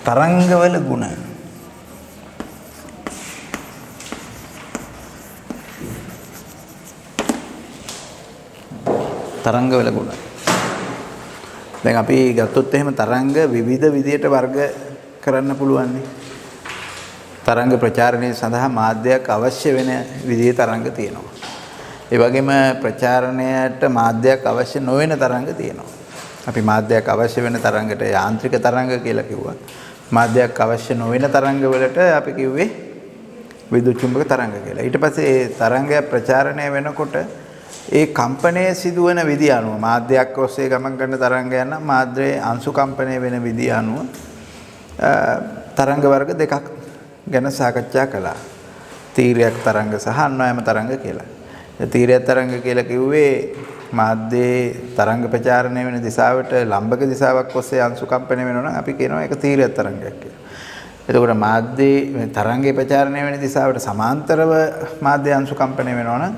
තරංගවල ගුණ. තරංගවල ගුණ. දැන් අපි ගත්තොත් එහෙම තරංග විවිධ විදියට වර්ග කරන්න පුළුවන් නේ. තරංග ප්‍රචාරණය සඳහා මාධ්‍යයක් අවශ්‍ය වෙන විදිහේ තරංග තියෙනවා. ඒ වගේම ප්‍රචාරණයට මාධ්‍යයක් අවශ්‍ය නොවන තරංග තියෙනවා. අපි මාධ්‍යයක් අවශ්‍ය වෙන තරංගට යාන්ත්‍රික තරංග කියලා කිව්වා. මාධ්‍යයක් අවශ්‍ය නොවන තරංග වලට අපි කිව්වේ විද්‍යුත් චුම්බක තරංග කියලා. ඊට පස්සේ ඒ තරංගය ප්‍රචාරණය වෙනකොට ඒ කම්පනයේ සිදුවන විදිය අනුව මාධ්‍යයක් ඔස්සේ ගමන් කරන තරංගයන් නම් මාධ්‍යයේ අංශු කම්පණය වෙන විදිය අනුව තරංග වර්ග දෙකක් ගැන සාකච්ඡා කළා. තීරයක් තරංග සහ අන්වයම තරංග කියලා. තීරයක් තරංග කියලා කිව්වේ මාධ්‍යයේ තරංග ප්‍රචාරණය වෙන දිශාවට ලම්බක දිශාවක් ඔස්සේ අංශු කම්පණය වෙනවා නම් අපි කියනවා ඒක තීරයක් තරංගයක් කියලා. එතකොට මාධ්‍යයේ තරංගේ ප්‍රචාරණය වෙන දිශාවට සමාන්තරව මාධ්‍ය අංශු කම්පණය වෙනවා නම්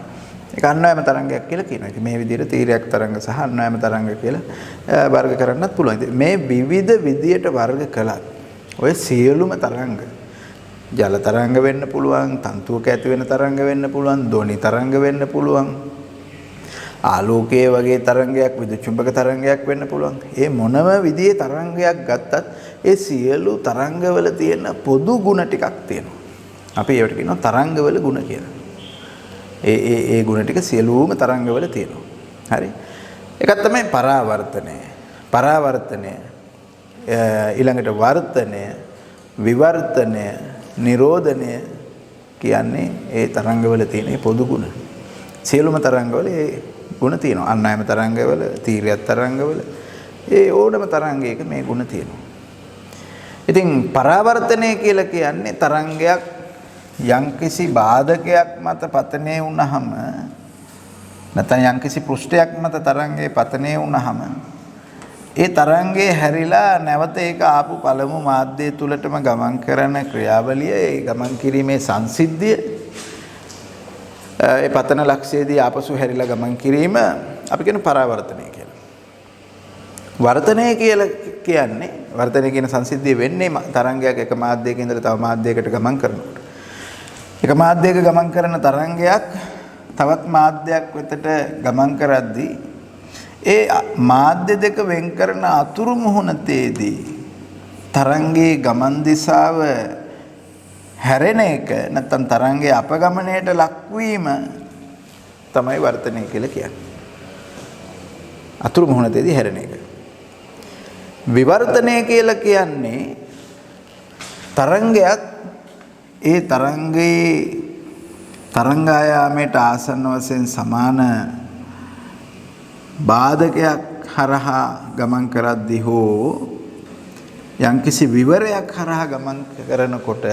ඒක අන්වයම තරංගයක් කියලා කියනවා. ඉතින් මේ විදිහට තීරයක් තරංග සහ අන්වයම තරංග කියලා වර්ග කරන්නත් පුළුවන්. ඉතින් මේ විවිධ විදියට වර්ග කළත් ඔය සියලුම තරංග ජල තරංග වෙන්න පුළුවන්, තන්තුවක ඇති වෙන තරංග වෙන්න පුළුවන්, ධ්වනි තරංග වෙන්න පුළුවන්, ආලෝකයේ වගේ තරංගයක්, විදුලි චුම්බක තරංගයක් වෙන්න පුළුවන්. මේ මොනම විදිහේ තරංගයක් ගත්තත් ඒ සියලු තරංගවල තියෙන පොදු ගුණ ටිකක් තියෙනවා. අපි ඒවට කියනවා තරංගවල ගුණ කියලා. ඒ ගුණ ටික සියලුම තරංගවල තියෙනවා. හරි. එකක් තමයි පරාවර්තනය. පරාවර්තනය ඊළඟට වර්තනය, විවර්තනය, නිරෝධනය කියන්නේ ඒ තරංගවල තියෙන පොදු ගුණ. සියලුම තරංගවල ඒ ගුණ තියෙනවා. අන්වයම තරංගවල, තීරයක් තරංගවල ඒ ඕනම තරංගයක මේ ගුණ තියෙනවා. ඉතින් පරාවර්තනය කියලා කියන්නේ තරංගයක් යම්කිසි බාධකයක් මත පතනය වුණාම නැත්නම් යම්කිසි පෘෂ්ඨයක් මත තරංගයේ පතනය වුණාම ඒ තරංගේ හැරිලා නැවත ඒක ආපු පළමු මාධ්‍ය තුලටම ගමන් කරන ක්‍රියාවලිය, ඒ ගමන් කිරීමේ සංසිද්ධිය, ඒ පතන ලක්ෂයේදී ආපසු හැරිලා ගමන් කිරීම අපි කියන පරාවර්තනය කියලා. වර්තනය කියලා කියන්නේ වර්තනය කියන සංසිද්ධිය වෙන්නේ තරංගයක් එක මාධ්‍යයක ඉඳලා තව මාධ්‍යයකට ගමන් කරනකොට. එක මාධ්‍යයක ගමන් කරන තරංගයක් තවත් මාධ්‍යයක් වෙතට ගමන් කරද්දී ඒ මාධ්‍ය දෙක වෙන් කරන අතුරු මුහුණතේදී තරංගයේ ගමන් දිශාව හැරෙන එක නැත්නම් තරංගයේ අපගමනයට ලක්වීම තමයි වර්තනය කියලා කියන්නේ. අතුරු මුහුණතේදී හැරෙන එක. විවර්තනය කියලා කියන්නේ තරංගයක් ඒ තරංගයේ තරංගායාමයට ආසන්න වශයෙන් සමාන බාධකයක් හරහා ගමන් කරද්දී හෝ යම්කිසි විවරයක් හරහා ගමන් කරනකොට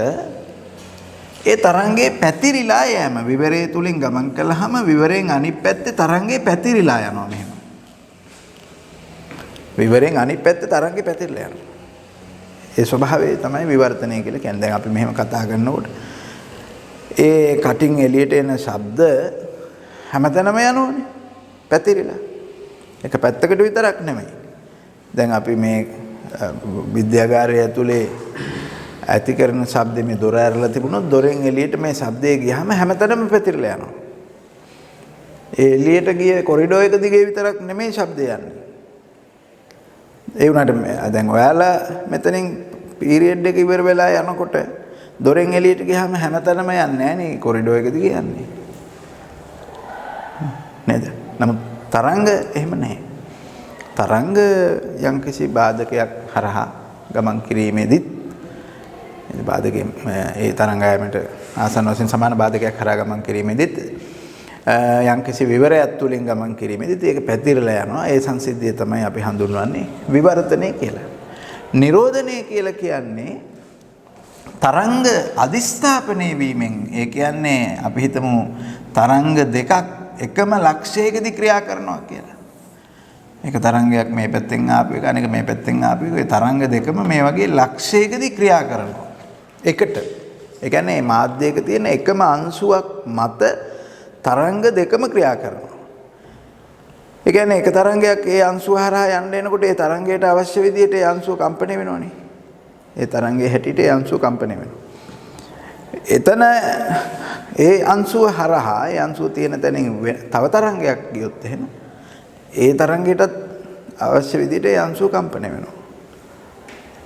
ඒ තරංගේ පැතිරිලා යෑම විවරයේ තුලින් ගමන් කළාම විවරයෙන් අනිත් පැත්තේ තරංගේ පැතිරිලා යනවා මෙහෙම. විවරයෙන් අනිත් පැත්තේ තරංගේ පැතිරිලා යනවා. ඒ ස්වභාවය තමයි විවර්තනය කියලා කියන්නේ. දැන් අපි මෙහෙම කතා කරනකොට ඒ කටින් එළියට එන ශබ්ද හැමතැනම යනෝනේ පැතිරිලා. එක පැත්තකට විතරක් නෙමෙයි. දැන් අපි මේ විද්‍යාගාරය ඇතුලේ ඇති කරන ශබ්ද මේ දොර ඇරලා තිබුණොත් දොරෙන් එළියට මේ ශබ්දය ගියාම හැමතැනම පැතිරලා යනවා. ඒ එළියට ගිය කොරිඩෝ එක දිගේ විතරක් නෙමෙයි ශබ්දය යන්නේ. ඒ වුණාට දැන් ඔයාලා මෙතනින් පීරියඩ් එක ඉවර වෙලා යනකොට දොරෙන් එළියට ගියාම හැමතැනම යන්නේ නැහැ නේ කොරිඩෝ එක දිගේ යන්නේ. නේද? නමුත් තරංග එහෙම නැහැ. තරංග යම්කිසි බාධකයක් හරහා ගමන් කිරීමේදීත් බාධකයෙන් ඒ තරංගයකට ආසන්න වශයෙන් සමාන බාධකයක් හරහා ගමන් කිරීමේදීත් යම්කිසි විවරයක් තුලින් ගමන් කිරීමේදීත් ඒක පැතිරලා යනවා. ඒ සංසිද්ධිය තමයි අපි හඳුන්වන්නේ විවර්තනය කියලා. නිරෝධනය කියලා කියන්නේ තරංග අදිස්ථාපනය වීමෙන්, ඒ කියන්නේ අපි හිතමු තරංග දෙකක් එකම ලක්ෂයකදී ක්‍රියා කරනවා කියලා. එක තරංගයක් මේ පැත්තෙන් ආපු එක අනෙක මේ පැත්තෙන් ආපු එක. ඒ තරංග දෙකම මේ වගේ ලක්ෂයකදී ක්‍රියා කරනවා එකට. ඒ කියන්නේ මාධ්‍යයක තියෙන එකම අංශුවක් මත තරංග දෙකම ක්‍රියා කරනවා. ඒ කියන්නේ එක තරංගයක් ඒ අංශුව හරහා යන්න එනකොට ඒ තරංගයට අවශ්‍ය විදිහට ඒ අංශුව කම්පණය වෙනවනේ. ඒ තරංගයේ හැටියට ඒ අංශුව කම්පණය වෙනවා. එතන ඒ අංශුව හරහා ඒ අංශුව තියෙන තැනින් තව තරංගයක් ගියොත් එහෙම ඒ තරංගයටත් අවශ්‍ය විදිහට ඒ අංශුව කම්පණය වෙනවා.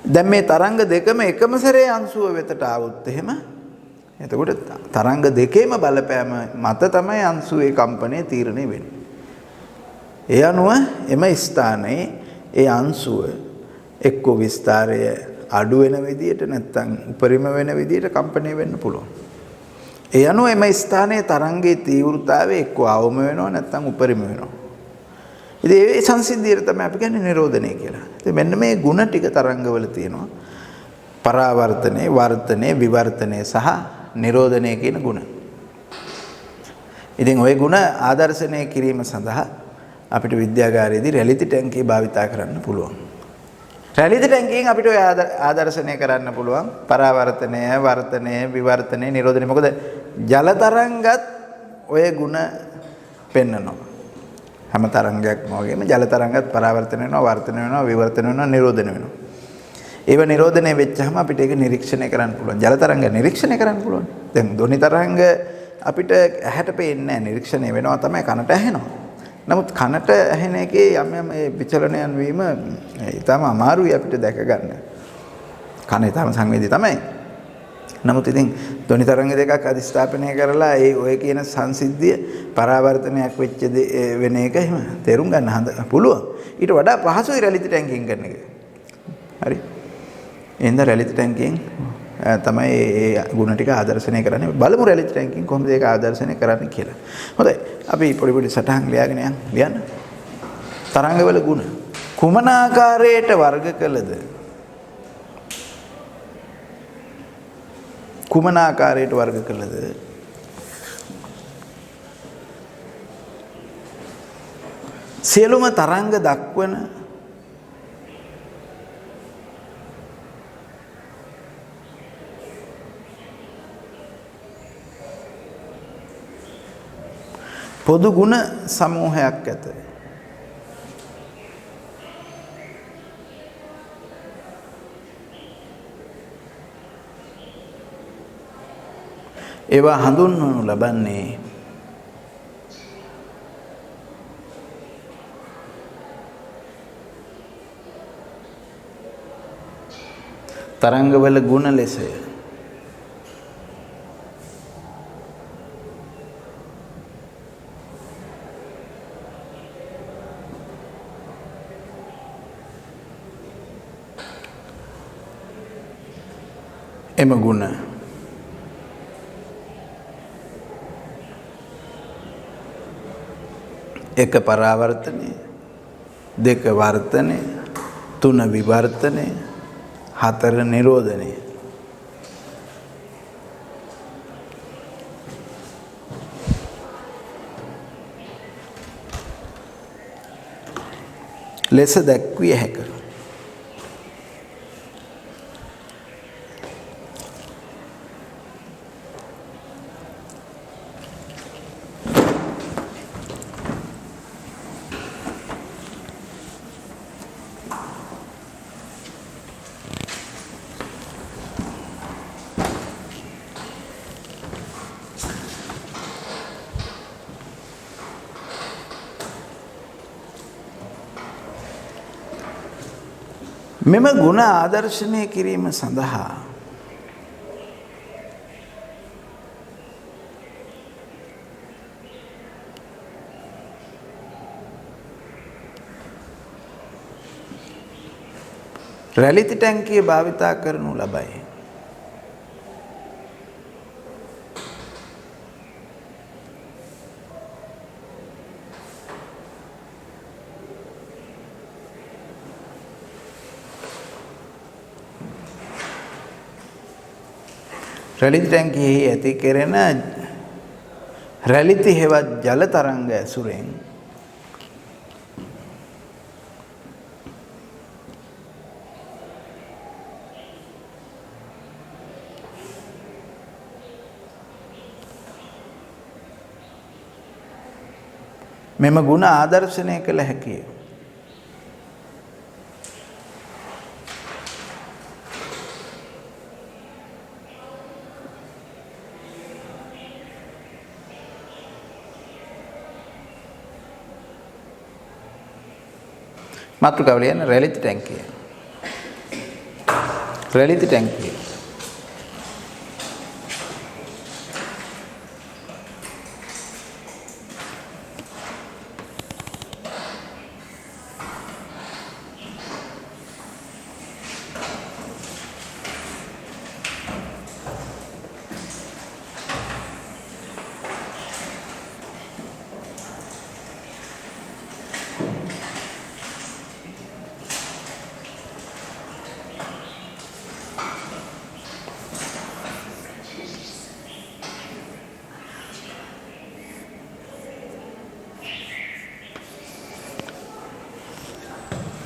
දැන් මේ තරංග දෙකම එකම සැරේ අංශුව වෙතට ආවොත් එහෙම එතකොට තරංග දෙකේම බලපෑම මත තමයි අංශුවේ කම්පණය තීරණය වෙන්නේ. ඒ අනුව එම ස්ථානයේ ඒ අංශුව එක්ක විස්තරය අඩු වෙන විදියට නැත්නම් උපරිම වෙන විදියට කම්පණය වෙන්න පුළුවන්. ඒ අනුව එම ස්ථානයේ තරංගයේ තීව්‍රතාවය එක්ක අවම වෙනවා නැත්නම් උපරිම වෙනවා. ඉතින් ඒ සංසිද්ධියට තමයි අපි කියන්නේ නිරෝධනය කියලා. ඉතින් මෙන්න මේ ಗುಣ ටික තරංගවල තියෙනවා. පරාවර්තනයේ, වර්තනයේ, විවර්තනයේ සහ නිරෝධනයේ කියන ಗುಣ. ඉතින් ওই ಗುಣ ආදර්ශනය කිරීම සඳහා අපිට විද්‍යාගාරයේදී රැලිති ටැංකිය භාවිතා කරන්න පුළුවන්. රැලිති ටැංකියෙන් අපිට ඔය ආදර්ශනය කරන්න පුළුවන් පරාවර්තනය, වර්තනය, විවර්තනය, නිරෝධනය. මොකද ජල තරංගත් ඔය ಗುಣ පෙන්නනවා. හැම තරංගයක්ම වගේම ජල තරංගත් පරාවර්තන වෙනවා, වර්තන වෙනවා, විවර්තන වෙනවා, නිරෝධන වෙනවා. ඒව නිරෝධනය වෙච්චාම අපිට ඒක නිරීක්ෂණය කරන්න පුළුවන්. ජල තරංග නිරීක්ෂණය කරන්න පුළුවන්. දැන් ධ්වනි තරංග අපිට ඇහැට පේන්නේ නැහැ, නිරීක්ෂණය වෙනවා තමයි, කනට ඇහෙනවා. නමුත් කනට ඇහෙන එකේ යම් යම් ඒ විචලනයන් වීම ඊටම අමාරුයි අපිට දැක ගන්න. කන ඊටම සංවේදී තමයි. නමුත් ඉතින් ධ්වනි තරංග දෙකක් අධිස්ථාපනය කරලා ඒ ඔය කියන සංසිද්ධිය පරාවර්තනයක් වෙච්ච වෙන එක එහෙම තේරුම් ගන්න පුළුවන්. ඊට වඩා පහසුයි රැලිති ටැංකියෙන් කරන එක. හරි. එහෙනම් රැලිති ටැංකියෙන් තමයි මේ ಗುಣ ටික ආදර්ශනය කරන්නේ. බලමු රැලිති ටැංකියෙන් කොහොමද ඒක ආදර්ශනය කරන්නේ කියලා. හොඳයි. අපි පොඩි පොඩි සටහන් ලියාගෙන ලියන්න. තරංගවල ಗುಣ කුමන ආකාරයට වර්ග කළද? කුමන ආකාරයට වර්ග කළද? සියලුම තරංග දක්වන පොදු ගුණ සමූහයක් ඇත. ඒවා හඳුන්වනු ලබන්නේ තරංගවල ගුණ ලෙසය. එම ගුණ එක පරාවර්තනය, දෙක වර්තනය, තුන විවර්තනය, හතර නිරෝධනය. ලෙස දැක්විය හැකිය. මෙම ගුණ ආදර්ශනය කිරීම සඳහා රැලිති ටැංකිය භාවිතා කරනු ලබයි. රැලිති ටැංකියෙහි ඇති කෙරෙන රැලිති හෙවත් ජල තරංග ඇසුරෙන් මෙම ගුණ ආදර්ශනය කළ හැකිය. මාතෘකාව ලියන්න රැලිත ටැංකිය. රැලිත ටැංකිය.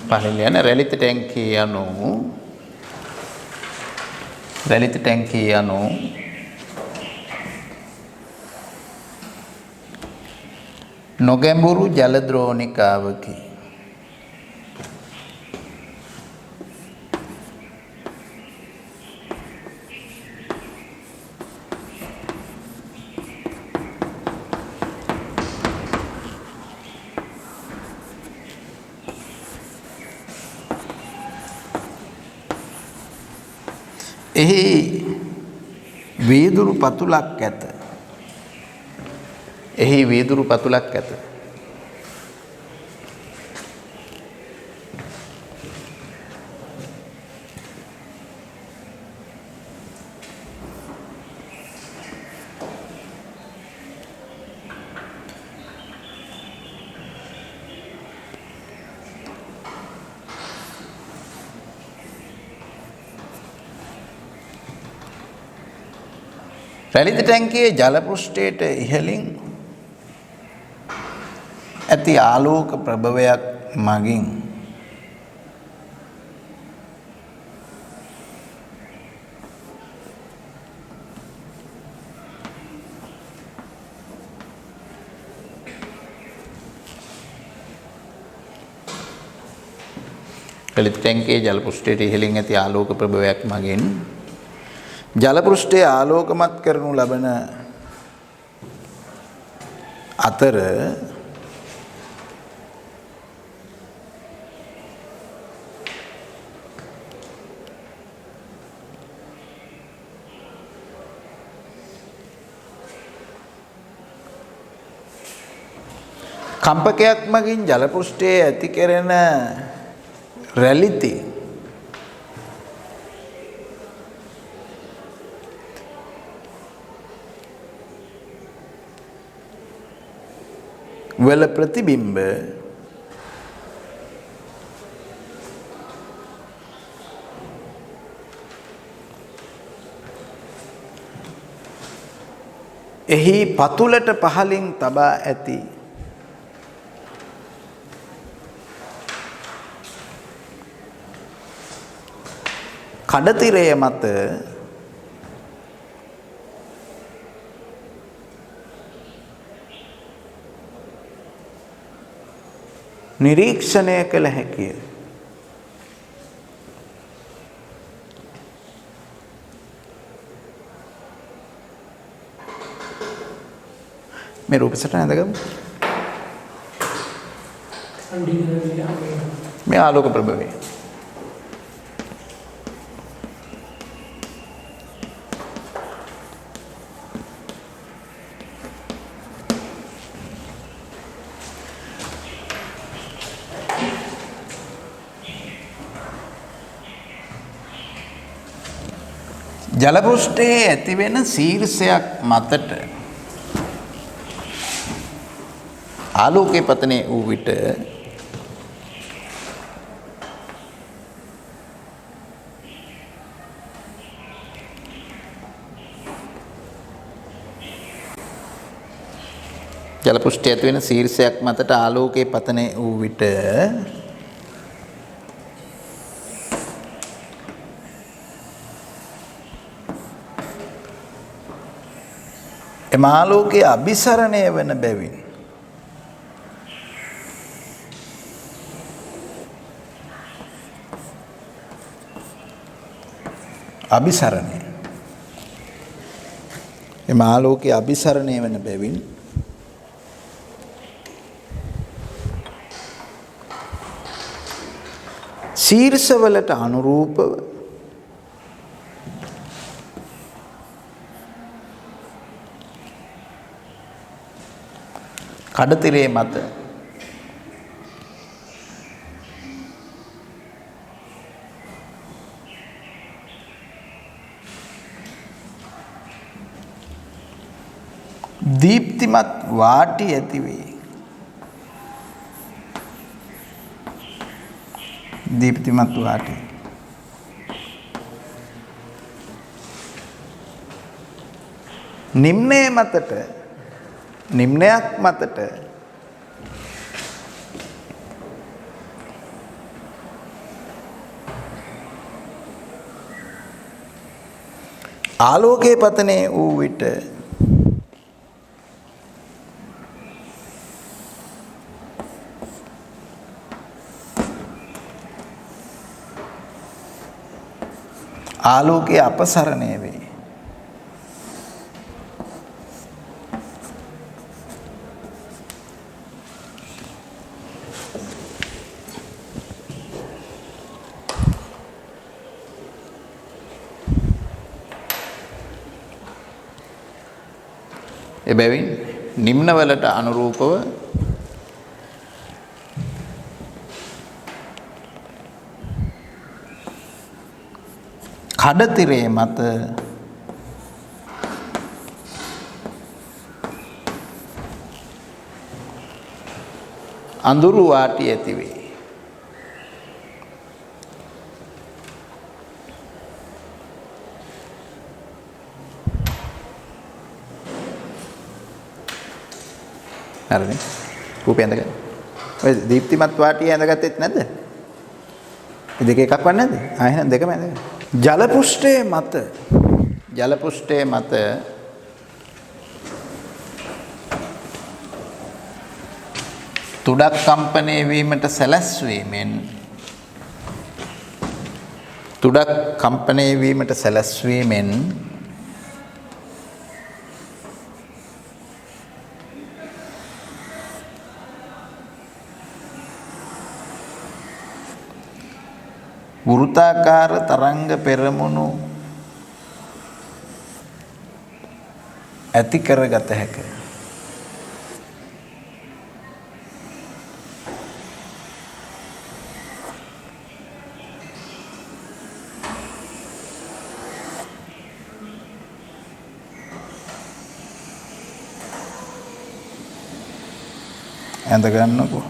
පහලින් රැලිත ටැංකිය යනු නොගැඹුරු ජල ද්‍රෝණිකාවකි. එහි වීදුරු පතුලක් ඇත. රැලිත ටැංකියේ ජල පෘෂ්ඨයට ඉහළින් ඇති ආලෝක ප්‍රභවයක් මගින් රැලිත ටැංකියේ ජල පෘෂ්ඨයට ඉහළින් ඇති ආලෝක ප්‍රභවයක් මගින් ජල පෘෂ්ඨය ආලෝකමත් කරනු ලබන අතර කම්පකයක් මගින් ජල පෘෂ්ඨයේ ඇති කෙරෙන රැලිති වල ප්‍රතිබිම්බ එහි පතුලට පහලින් තබා ඇති කඩතිරය මත නිරීක්ෂණය කළ හැකිය. මේ රූප සටහන ඇඳගමු. මේ ආලෝක ප්‍රභවය. ජල පෘෂ්ඨයේ ඇතිවෙන ශීර්ෂයක් මතට ආලෝකයේ පතනය වූ විට ජල පෘෂ්ඨයේ ඇතිවෙන ශීර්ෂයක් මතට ආලෝකයේ පතනය වූ විට එම ආලෝකයේ අභිසරණය වන බැවින් අභිසරණය එම ආලෝකයේ අභිසරණය වන බැවින් ශීර්ෂවලට අනුරූපව කඩතිරේ මත දීප්තිමත් වාටි ඇති වේ. දීප්තිමත් වාටි. නිම්නයේ මතට නිම්නයක් මතට ආලෝකයේ පතනේ වූ විට ආලෝකයේ අපසරණය වේ. එබැවින් නිම්නවලට අනුරූපව කඩතිරේ මත අඳුරු වාටි ඇති වේ. හරිනේ. රූපය ඇඳගන්න. ඔය දීප්තිමත් වාටිය ඇඳගත්තෙත් නැද්ද? මේ දෙක එකක් වන්නේ නැද්ද? ආ එහෙනම් දෙකම ඇඳගන්න. ජල පෘෂ්ඨයේ මත තුඩක් කම්පණය වීමට සැලැස්වීමෙන් වෘත්තාකාර තරංග පෙරමුණු ඇති කරගත හැකිය. ඇඳ ගන්නකො.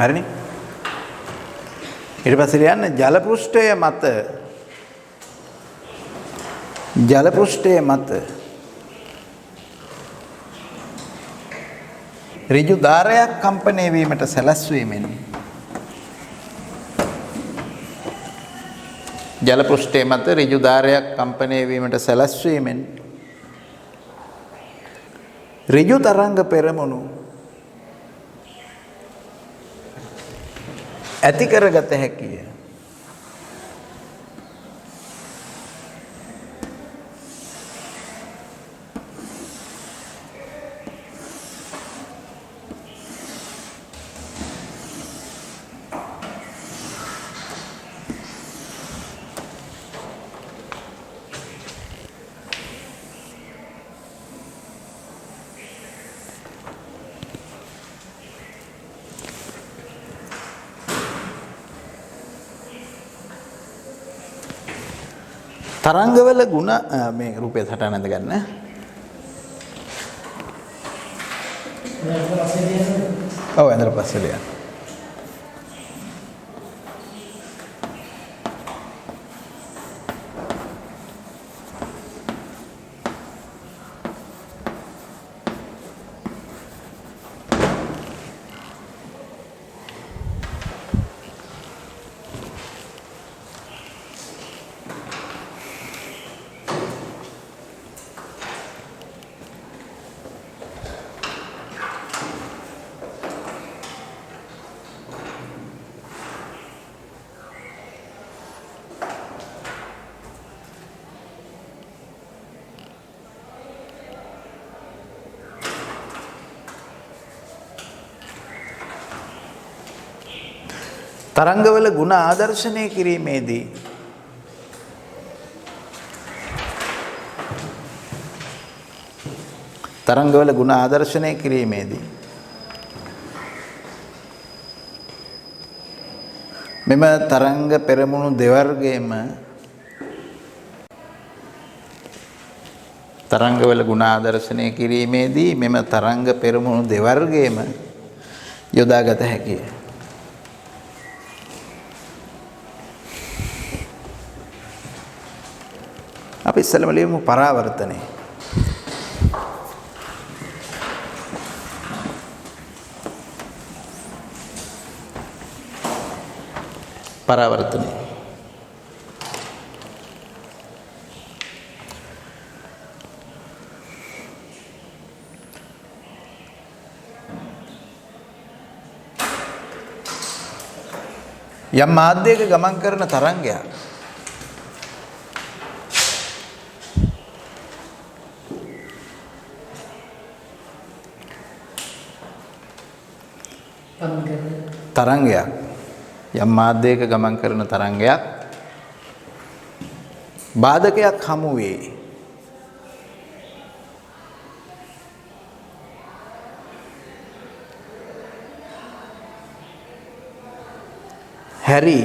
හරිනේ. ඊට පස්සේ යන්න ජල පෘෂ්ඨයේ මත ඍජු ධාරයක් කම්පණය වීමට සැලැස්වීමෙන් ජල පෘෂ්ඨයේ මත ඍජු ධාරයක් කම්පණය වීමට සැලැස්වීමෙන් ඍජු තරංග පෙරමුණු ඇති කරගත හැකිය. තරංගවල ಗುಣ මේ රූපය සටහන ඇඳ ගන්න. ඔව් ඇඳලා පස්සේ ලියන්න. තරංගවල ಗುಣ ආදර්ශනය කිරීමේදී මෙම තරංග පෙරමුණු දෙවර්ගයේම තරංගවල ಗುಣ ආදර්ශනය කිරීමේදී මෙම තරංග පෙරමුණු දෙවර්ගයේම යොදාගත හැකිය. අපි ඉස්සෙල්ලාම ලියමු පරාවර්තනය. පරාවර්තනය. යම් මාධ්‍යයක ගමන් කරන තරංගයක් යම් මාධ්‍යයක ගමන් කරන තරංගයක් බාධකයක් හමු වේ. හැරි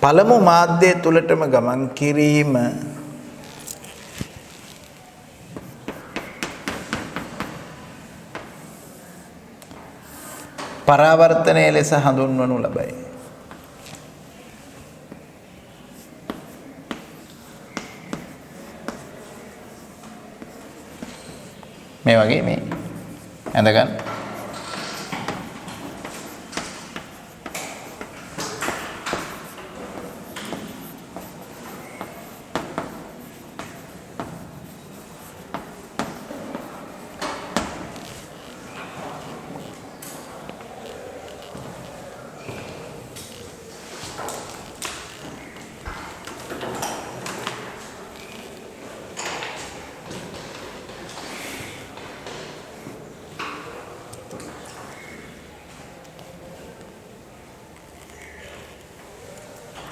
පළමු මාධ්‍යය තුලටම ගමන් කිරීම පරාවර්තනයේ ලෙස හඳුන්වනු ලබයි. මේ වගේ මේ ඇඳගන්න.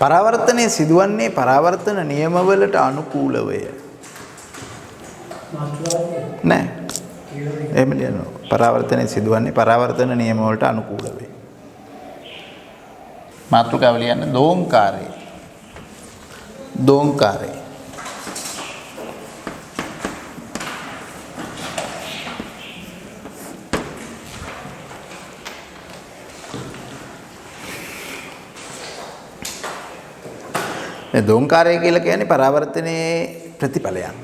පරාවර්තනයේ සිදුවන්නේ පරාවර්තන නියමවලට අනුකූලවය. නෑ. එහෙම ලියනවා. පරාවර්තනයේ සිදුවන්නේ පරාවර්තන නියමවලට අනුකූලවය. මාතෘකාව ලියන්න දෝංකාරය. දෝංකාරය. මේ දෝංකාරය කියලා කියන්නේ පරාවර්තනයේ ප්‍රතිඵලයක්.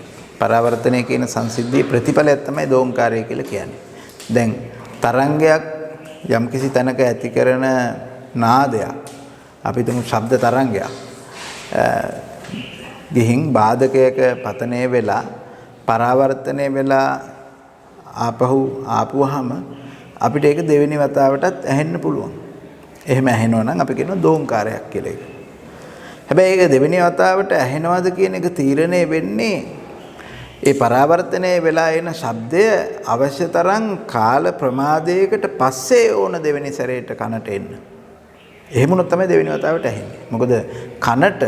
පරාවර්තනයේ කියන සංසිද්ධියේ ප්‍රතිඵලයක් තමයි දෝංකාරය කියලා කියන්නේ. දැන් තරංගයක් යම්කිසි තැනක ඇති කරන නාදයක් අපි තුමු ශබ්ද තරංගයක් ගිහින් බාධකයක පතනය වෙලා පරාවර්තනය වෙලා ආපුවාම අපිට ඒක දෙවෙනි වතාවටත් ඇහෙන්න පුළුවන්. එහෙම ඇහෙනවා නම් අපි කියනවා දෝංකාරයක් කියලා ඒක. හැබැයි ඒක දෙවෙනි වතාවට ඇහෙනවද කියන එක තීරණය වෙන්නේ ඒ පරාවර්තනයේ වෙලා එන ශබ්දය අවශ්‍ය තරම් කාල ප්‍රමාදයකට පස්සේ ඕන දෙවෙනි සැරේට කනට එන්න. එහෙම වුණොත් තමයි දෙවෙනි වතාවට ඇහෙන්නේ. මොකද කනට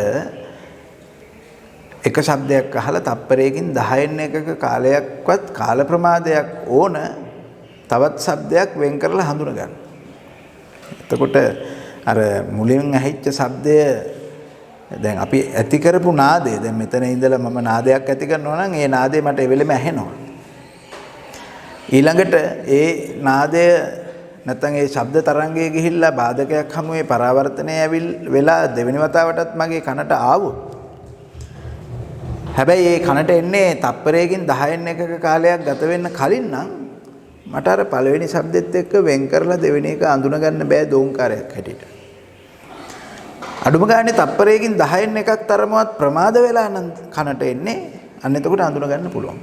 එක ශබ්දයක් අහලා තප්පරයකින් 10න් එකක කාලයක්වත් කාල ප්‍රමාදයක් ඕන තවත් ශබ්දයක් වෙන් කරලා හඳුන ගන්න. එතකොට අර මුලින් ඇහිච්ච ශබ්දය දැන් අපි ඇති කරපු නාදය දැන් මෙතන ඉඳලා මම නාදයක් ඇති කරනවා නම් ඒ නාදය මට ඒ වෙලෙම ඇහෙනවා. ඊළඟට ඒ නාදය නැත්නම් ඒ ශබ්ද තරංගයේ ගිහිල්ලා බාධකයක් හමුවේ පරාවර්තනය වෙලා දෙවෙනි වතාවටත් මගේ කනට ආවොත් හැබැයි ඒ කනට එන්නේ තප්පරයකින් 10න් එකක කාලයක් ගත වෙන්න කලින් නම් මට අර පළවෙනි ශබ්දෙත් එක්ක වෙන් කරලා දෙවෙනි එක අඳුන ගන්න බෑ දෝංකාරයක් හැටියට. අඩුම ගානේ තප්පරයකින් 10න් එකක් තරමවත් ප්‍රමාද වෙලා නම් කනට එන්නේ අන්න එතකොට අඳුන ගන්න පුළුවන්.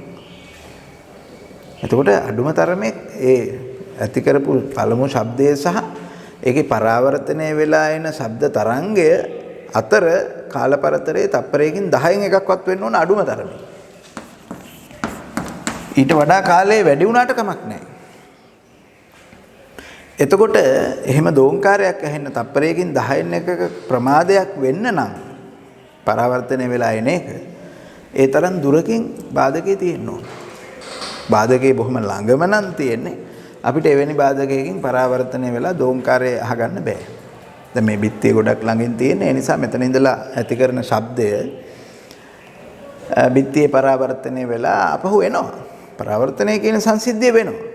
එතකොට අඩුම තරමේ ඒ ඇති කරපු පළමු ශබ්දය සහ ඒකේ පරාවර්තනය වෙලා එන ශබ්ද තරංගය අතර කාලපරතරයේ තප්පරයකින් 10න් එකක්වත් වෙන්න ඕන අඩුම තරමේ. ඊට වඩා කාලේ වැඩි වුණාට කමක් නැහැ. එතකොට එහෙම දෝංකාරයක් ඇහෙන්න තප්පරයකින් 10න් එකක ප්‍රමාදයක් වෙන්න නම් පරාවර්තනය වෙලා එන එක ඒ තරම් දුරකින් බාධකේ තියෙන්න ඕන. බාධකේ බොහොම ළඟම නම් තියෙන්නේ අපිට එවැනි බාධකයකින් පරාවර්තනය වෙලා දෝංකාරය අහගන්න බෑ. දැන් මේ බිත්තිය ගොඩක් ළඟින් තියෙන ඒ නිසා මෙතන ඉඳලා ඇති කරන ශබ්දය බිත්තියේ පරාවර්තනය වෙලා අපහු එනවා. පරාවර්තනය කියන සංසිද්ධිය වෙනවා.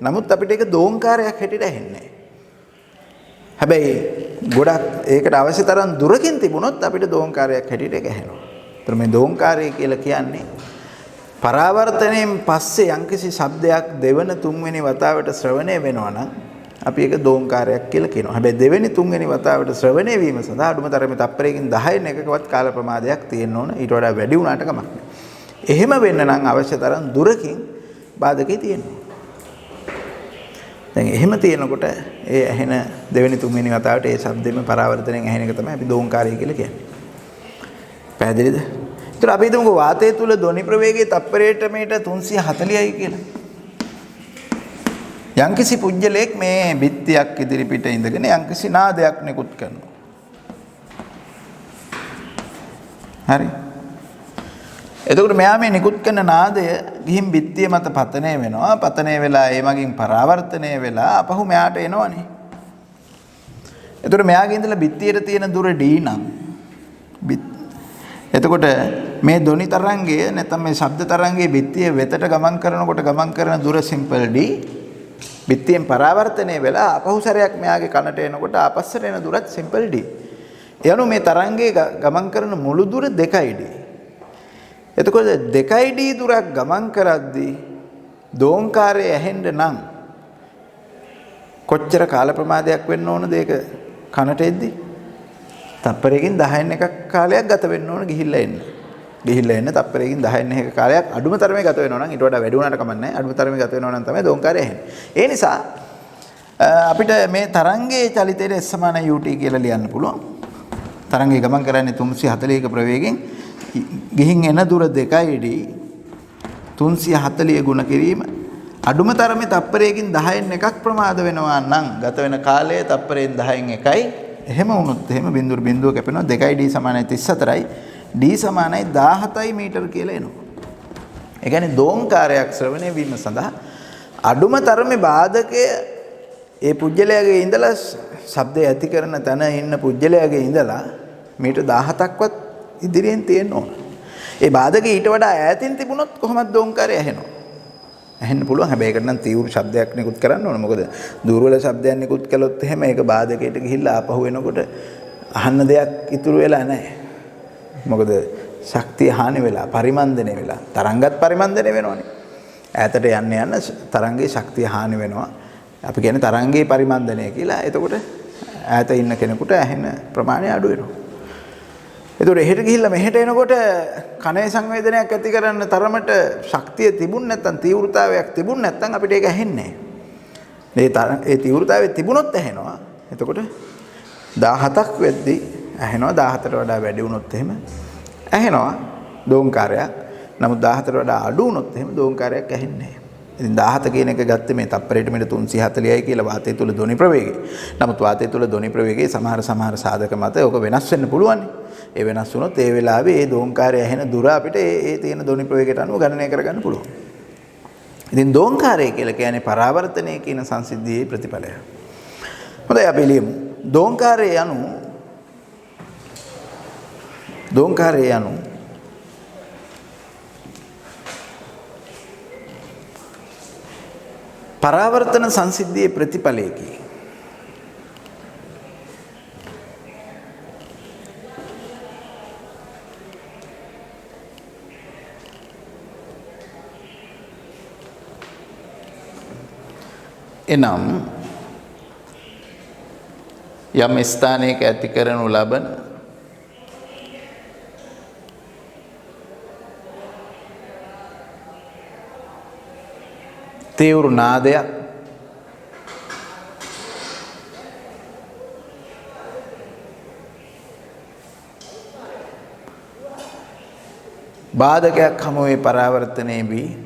නමුත් අපිට ඒක දෝංකාරයක් හැටියට ඇහෙන්නේ. හැබැයි ගොඩක් ඒකට අවශ්‍ය තරම් දුරකින් තිබුණොත් අපිට දෝංකාරයක් හැටියට ඒක ඇහෙනවා. ඒතර මේ දෝංකාරය කියලා කියන්නේ පරාවර්තනයෙන් පස්සේ යම්කිසි ශබ්දයක් දෙවන තුන්වෙනි වතාවට ශ්‍රවණය වෙනවා නම් අපි ඒක දෝංකාරයක් කියලා කියනවා. හැබැයි දෙවෙනි තුන්වෙනි වතාවට ශ්‍රවණය වීම සඳහා අඩුම තරමේ තප්පරයකින් 10න් එකකවත් කාල ප්‍රමාදයක් තියෙන්න ඕන. ඊට වඩා වැඩි වුණාට කමක් නැහැ. එහෙම වෙන්න නම් අවශ්‍ය තරම් දුරකින් බාධකේ තියෙනවා. දැන් එහෙම තියෙනකොට ඒ ඇහෙන දෙවෙනි තුන්වෙනි වතාවට ඒ ශබ්දෙම පරාවර්තනයෙන් ඇහෙන එක තමයි අපි දෝංකාරය කියලා කියන්නේ. පැහැදිලිද? ඒතර අපි හිතමුකෝ වාතය තුල ධ්වනි ප්‍රවේගය තප්පරයට මේට 340යි කියලා. යම්කිසි පුජ්‍යලයක් මේ බිත්තියක් ඉදිරි පිට ඉඳගෙන යම්කිසි නාදයක් නිකුත් කරනවා. හරි. එතකොට මෙයා මේ නිකුත් කරන නාදය ගිහින් බිත්තිය මත පතනය වෙනවා. පතනය වෙලා ඒ මගින් පරාවර්තනය වෙලා අපහු මෙයාට එනවනේ. එතකොට මෙයාගේ ඉඳලා බිත්තියට තියෙන දුර d නම් එතකොට මේ ධ්වනි තරංගය නැත්නම් මේ ශබ්ද තරංගයේ බිත්තිය වෙතට ගමන් කරනකොට ගමන් කරන දුර සිම්පල් d බිත්තියෙන් පරාවර්තනය වෙලා අපහු සැරයක් මෙයාගේ කනට එනකොට ආපස්සට එන දුරත් සිම්පල් d. එයනු මේ තරංගයේ ගමන් කරන මුළු දුර 2යි d. එතකොට 2යි d දුරක් ගමන් කරද්දී දෝංකාරය ඇහෙන්න නම් කොච්චර කාල ප්‍රමාදයක් වෙන්න ඕනද ඒක කනට එද්දි? තප්පරයකින් 10න් එකක් කාලයක් ගත වෙන්න ඕන ගිහිල්ලා එන්න. ගිහිල්ලා එන්න තප්පරයකින් 10න් එකක කාලයක් අඩුම තරමේ ගත වෙනවා නම් ඊට වඩා වැඩි වුණාට කමක් නැහැ. අඩුම තරමේ ගත වෙනවා නම් තමයි දෝංකාරය ඇහෙන්නේ. ඒ නිසා අපිට මේ තරංගයේ චලිතයට S = ut කියලා ලියන්න පුළුවන්. තරංගය ගමන් කරන්නේ 340ක ප්‍රවේගයෙන් ගිහින් එන දුර 2යිD 340 ගුණ කිරීම අඩුම තරමේ තප්පරයකින් 10න් එකක් ප්‍රමාද වෙනවා නම් ගත වෙන කාලය තප්පරයෙන් 10න් එකයි. එහෙම වුණොත් එහෙම බිඳුව බිඳුව කැපෙනවා 2යි d = 34යි d = 17යි මීටර කියලා එනවා. ඒ කියන්නේ දෝංකාරයක් ශ්‍රවණය වීම සඳහා අඩුම තරමේ බාධකය ඒ පුජ්‍යලයාගේ ඉඳලා ශබ්දය ඇති කරන තැන ඉන්න පුජ්‍යලයාගේ ඉඳලා මීටර 17ක්වත් ඉදිරියෙන් තියෙන්න ඕන. ඒ බාධකේ ඊට වඩා ඈතින් තිබුණොත් කොහොමද දෝංකාරය ඇහෙනවා? ඇහෙන්න පුළුවන්. හැබැයි ඒකට නම් තීව්‍ර ශබ්දයක් නිකුත් කරන්න ඕන. මොකද දුර්වල ශබ්දයක් නිකුත් කළොත් එහෙම ඒක බාධකයට ගිහිල්ලා ආපහු එනකොට අහන්න දෙයක් ඉතුරු වෙලා නැහැ. මොකද ශක්තිය හානි වෙලා පරිමන්දනය වෙලා තරංගත් පරිමන්දනය වෙනවනේ. ඈතට යන්න තරංගයේ ශක්තිය හානි වෙනවා. අපි කියන්නේ තරංගයේ පරිමන්දනය කියලා. එතකොට ඈත ඉන්න කෙනෙකුට ඇහෙන ප්‍රමාණය අඩු වෙනවා. ඒතකොට එහෙට ගිහිල්ලා මෙහෙට එනකොට කනේ සංවේදනයක් ඇති කරන්න තරමට ශක්තිය තිබුණ නැත්නම් තීව්‍රතාවයක් තිබුණ නැත්නම් අපිට ඒක ඇහෙන්නේ නැහැ. ඒ තීව්‍රතාවය තිබුණොත් ඇහෙනවා. එතකොට 17ක් වෙද්දි ඇහෙනවා. 17ට වඩා වැඩි වුණොත් එහෙම ඇහෙනවා දෝංකාරයක්. නමුත් 17ට වඩා අඩු වුණොත් එහෙම දෝංකාරයක් ඇහෙන්නේ නැහැ. ඉතින් 17 කියන එක ගත්තේ මේ තප්පරයට මෙතන 340යි කියලා වාතය තුල ධ්වනි ප්‍රවේගය. නමුත් වාතය තුල ධ්වනි ප්‍රවේගයේ සමහර සාධක මත ඔක වෙනස් වෙන්න පුළුවන්. ඒ වෙනස් වුණොත් ඒ වෙලාවේ ඒ දෝංකාරය ඇහෙන දුර අපිට ඒ තියෙන ධ්වනි ප්‍රවේගයට අනුව ගණනය කරගන්න පුළුවන්. ඉතින් දෝංකාරය කියලා කියන්නේ පරාවර්තනය කියන සංසිද්ධියේ ප්‍රතිඵලය. හොඳයි අපි ලියමු. දෝංකාරය යනු පරාවර්තන සංසිද්ධියේ ප්‍රතිඵලයකි. එනම් යම් ස්ථානයක ඇති කරනු ලබන තීව්‍ර නාදයක් බාධකයක් හමුවේ පරාවර්තනයේ වී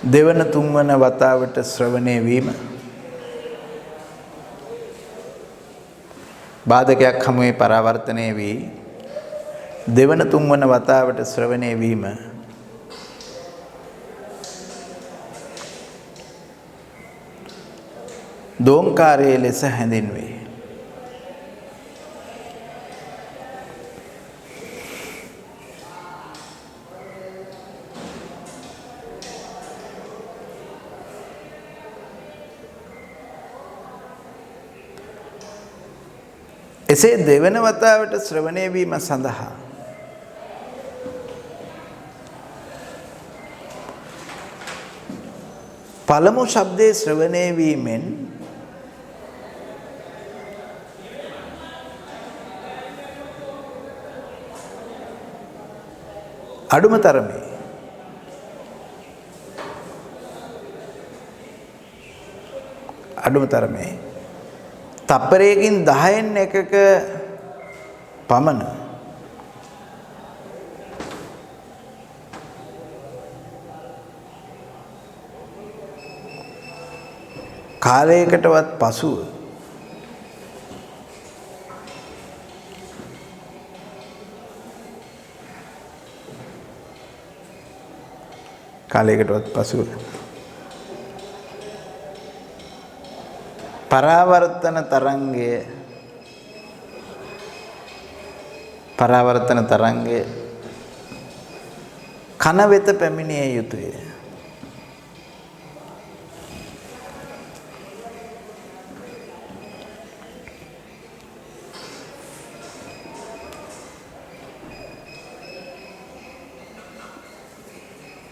දෙවන තුන්වන වතාවට ශ්‍රවණය වීම බාධකයක් හමුවේ පරාවර්තනයේ වී දෙවන තුන්වන වතාවට ශ්‍රවණය වීම දෝංකාරයේ ලෙස හැඳින්වේ. එසේ දෙවන වතාවට ශ්‍රවණය වීම සඳහා පළමු ශබ්දයේ ශ්‍රවණය වීමෙන් අඩුම තරමේ තප්පරයකින් 10න් එකක පමණ කාලයකටවත් පසුව පරාවර්තන තරංගය කන වෙත පැමිණිය යුතුය.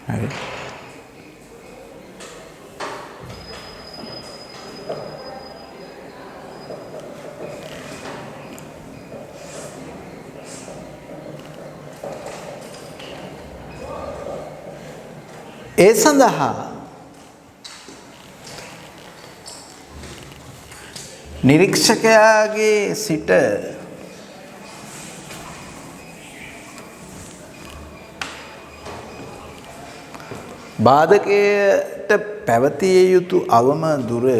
හරි. ඒ සඳහා නිරීක්ෂකයාගේ සිට බාධකයට පැවතිය යුතු අවම දුර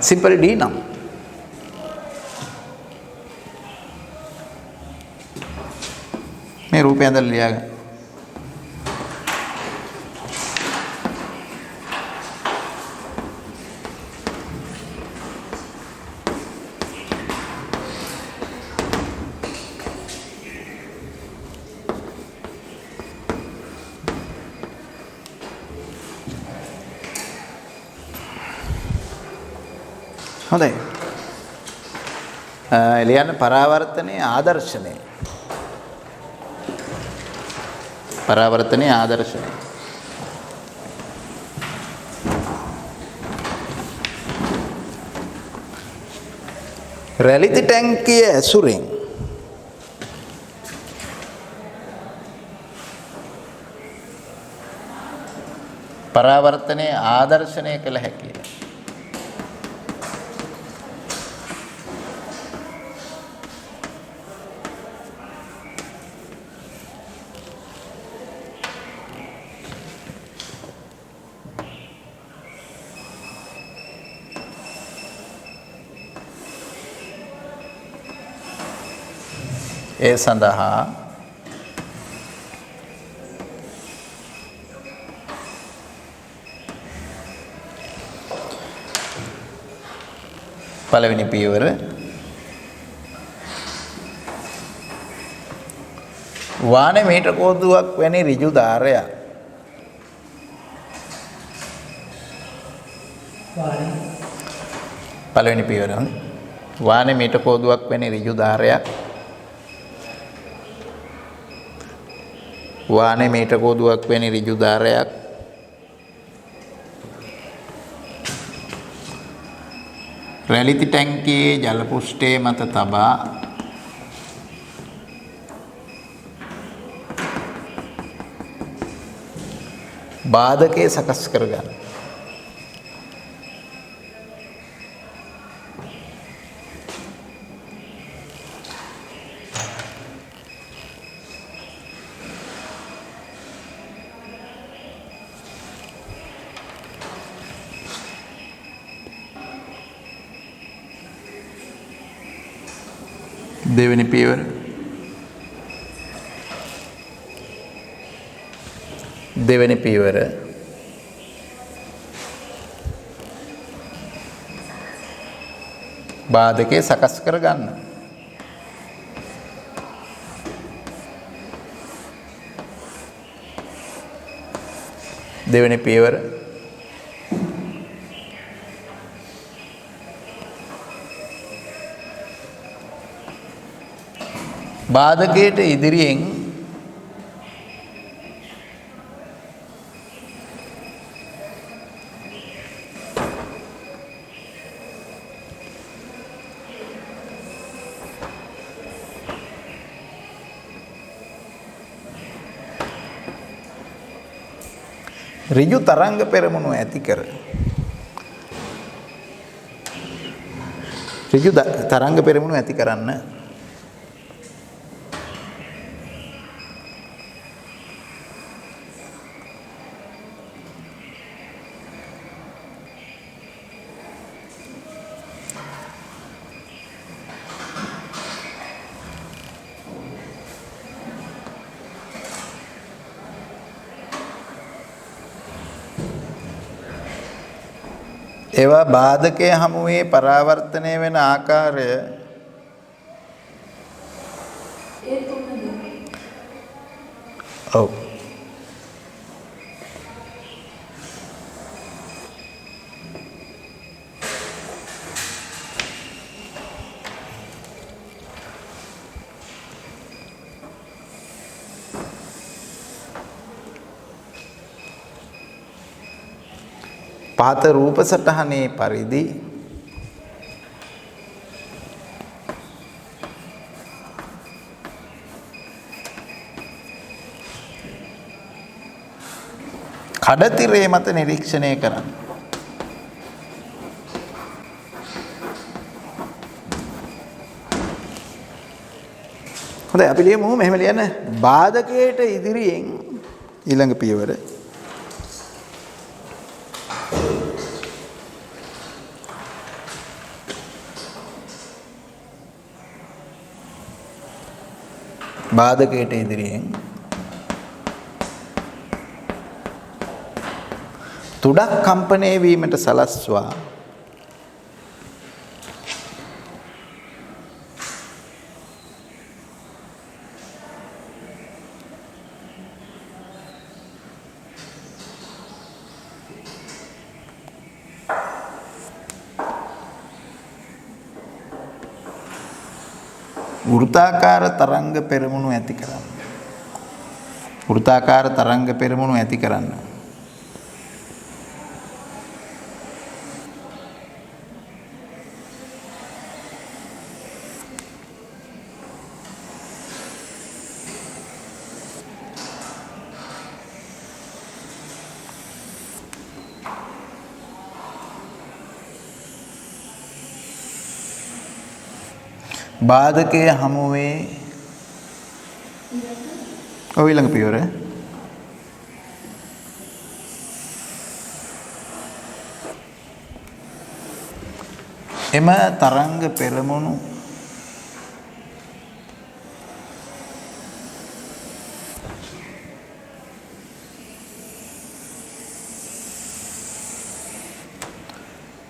සිම්පල් D නම් මේ රූපය ඇඳලා ලියාගන්න. හොඳයි. එළියන පරාවර්තනයේ ආදර්ශනය. රැලිති ටැංකිය ඇසුරෙන් පරාවර්තනයේ ආදර්ශනය කළ හැකිය. ඒ සඳහා පළවෙනි පියවර වානේ මීටර කෝදුවක් වැනි ඍජු ධාරයක් පළවෙනි පියවර වානේ මීටර කෝදුවක් වැනි ඍජු ධාරයක් වානේ මීටර කෝදුවක් වැනි ඍජු ධාරයක් රැලිති ටැංකියේ ජල පෘෂ්ඨයේ මත තබා බාධකයේ සකස් කරගන්න. දෙවෙනි පියවර බාධකයේ සකස් කරගන්න. දෙවෙනි පියවර බාධකයට ඉදිරියෙන් ඍජු තරංග පෙරමුණු ඇති කර ඍජු තරංග පෙරමුණු ඇති කරන්න. ඒවා බාධකයේ හමුවේ පරාවර්තනය වෙන ආකාරය ඔව් පහත රූප සටහනේ පරිදි කඩතිරේ මත නිරීක්ෂණය කරන්න. හොඳයි අපි ලියමු මෙහෙම ලියන්න බාධකයට ඉදිරියෙන් ඊළඟ පියවර බාධකයට ඉදිරියෙන් තුඩක් කම්පණය වීමට සලස්වා වෘත්තාකාර තරංග පෙරමුණු ඇති කරන්න. වෘත්තාකාර තරංග පෙරමුණු ඇති කරන්න. බාධකයේ හමුවේ ඊළඟ පියවර එම තරංග පෙරමුණු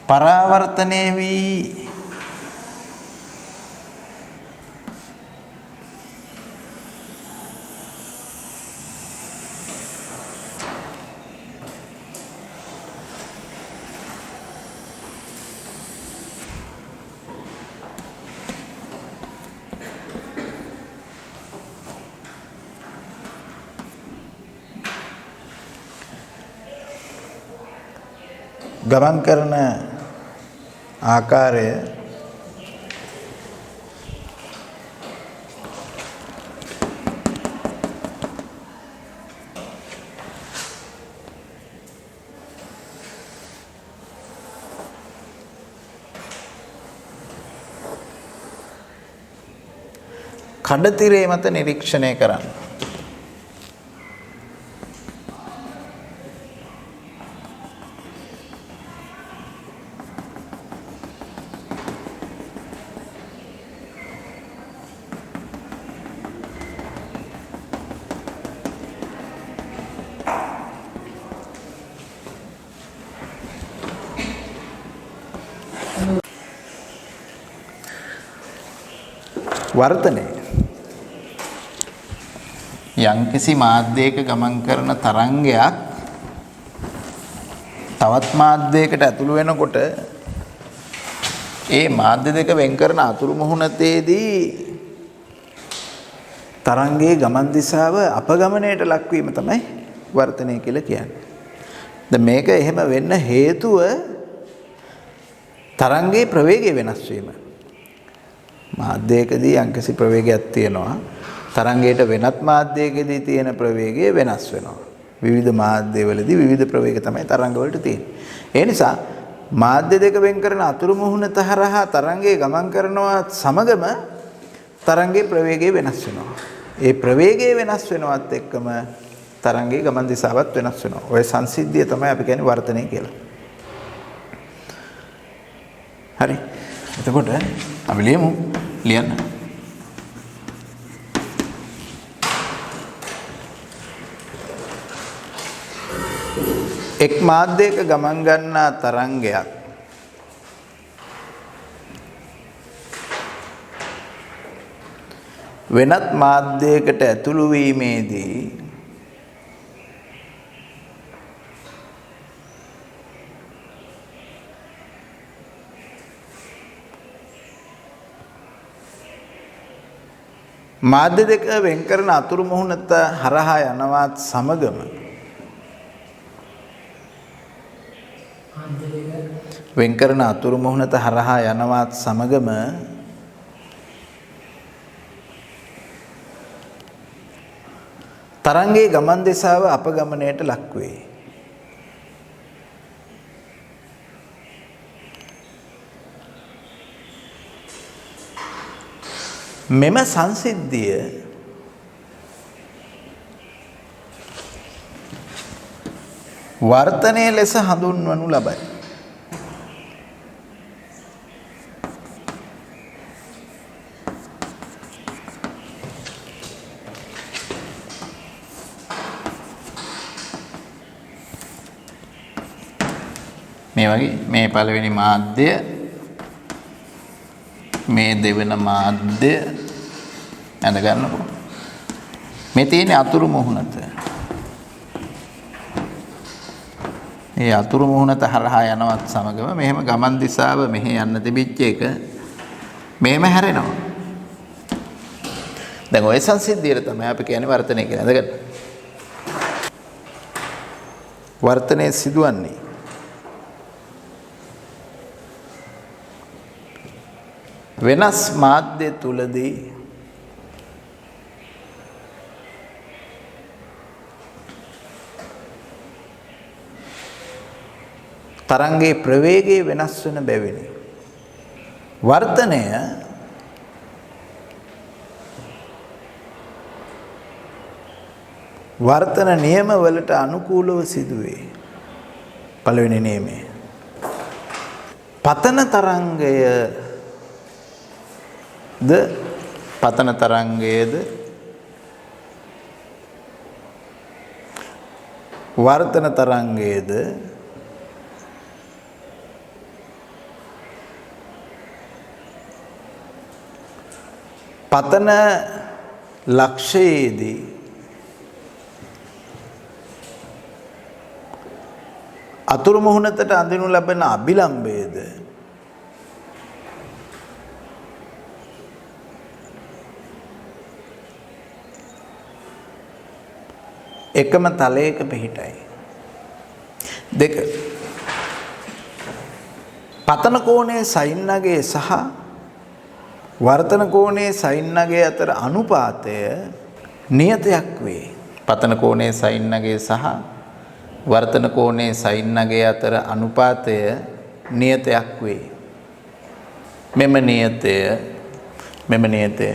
පරාවර්තනය වී ගමන් කරන ආකාරය කඩතිරේ මත නිරීක්ෂණය කරන්න. වර්තනය යම්කිසි මාධ්‍යයක ගමන් කරන තරංගයක් තවත් මාධ්‍යයකට ඇතුළු වෙනකොට ඒ මාධ්‍ය දෙක වෙන් කරන අතුරු මුහුණතේදී තරංගයේ ගමන් දිශාව අපගමනයට ලක්වීම තමයි වර්තනය කියලා කියන්නේ. දැන් මේක එහෙම වෙන්න හේතුව තරංගයේ ප්‍රවේගය වෙනස් වීම. මාධ්‍යයකදී යම්කිසි ප්‍රවේගයක් තියෙනවා. තරංගයට වෙනත් මාධ්‍යයකදී තියෙන ප්‍රවේගය වෙනස් වෙනවා. විවිධ මාධ්‍යවලදී විවිධ ප්‍රවේග තමයි තරංග වලට තියෙන්නේ. ඒ නිසා මාධ්‍ය දෙක වෙන් කරන අතුරු මුහුණත හරහා තරංගයේ ගමන් කරනවා සමගම තරංගයේ ප්‍රවේගය වෙනස් වෙනවා. ඒ ප්‍රවේගය වෙනස් වෙනවත් එක්කම තරංගයේ ගමන් දිශාවත් වෙනස් වෙනවා. ඔය සංසිද්ධිය තමයි අපි කියන්නේ වර්තනය කියලා. හරි. එතකොට අපි ලියන්න. එක් මාධ්‍යයක ගමන් ගන්නා තරංගයක් වෙනත් මාධ්‍යයකට ඇතුළු වීමේදී මාධ්‍ය දෙක වෙන් කරන අතුරු මුහුණත හරහා යනවත් සමගම වෙන් කරන අතුරු මුහුණත හරහා යනවත් සමගම තරංගයේ ගමන් දිශාව අපගමනයට ලක්වේ. මෙම සංසිද්ධිය වර්තනය ලෙස හඳුන්වනු ලබයි. මේ වගේ මේ පළවෙනි මාධ්‍ය මේ දෙවෙනි මාධ්‍ය ඇඳ ගන්නකො මේ තියෙන අතුරු මුහුණත ඒ අතුරු මුහුණත හරහා යනවත් සමගම මෙහෙම ගමන් දිශාව මෙහෙ යන්න තිබිච්ච එක මෙහෙම හැරෙනවා. දැන් ඔය සංසිද්ධියට තමයි අපි කියන්නේ වර්තනය කියලා. අදගන්න. වර්තනයේ සිදුවන්නේ වෙනස් මාධ්‍ය තුලදී තරංගයේ ප්‍රවේගය වෙනස් වෙන බැවිනි. වර්තනය වර්තන නියම වලට අනුකූලව සිදුවේ. පළවෙනි නියමය. පතන තරංගයේද වර්තන තරංගයේද පතන ලක්ෂයේදී අතුරු මුහුණතට අඳිනු ලබන අභිලම්බයේද එකම තලයක පිහිටයි. දෙක පතන කෝණයේ සයින් නගයේ සහ වර්තන කෝණයේ සයින් නගයේ අතර අනුපාතය නියතයක් වේ. පතන කෝණයේ සයින් නගයේ සහ වර්තන කෝණයේ සයින් නගයේ අතර අනුපාතය නියතයක් වේ. මෙම නියතය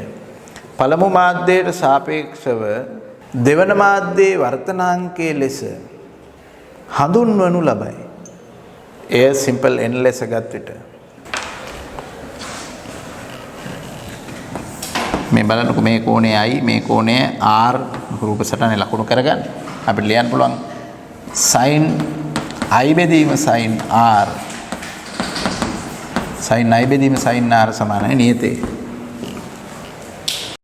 පළමු මාධ්‍යයට සාපේක්ෂව දෙවන මාධ්‍යයේ වර්තනාංකයේ ලෙස හඳුන්වනු ලබයි. එය සිම්පල් n ලෙස ගත් විට මේ බලන්නකො මේ කෝණය I මේ කෝණය R රූප සටහනේ ලකුණු කරගන්න. අපිට ලියන්න පුළුවන් sin I බෙදීම sin R sin I බෙදීම sin R සමානයි නියතේ.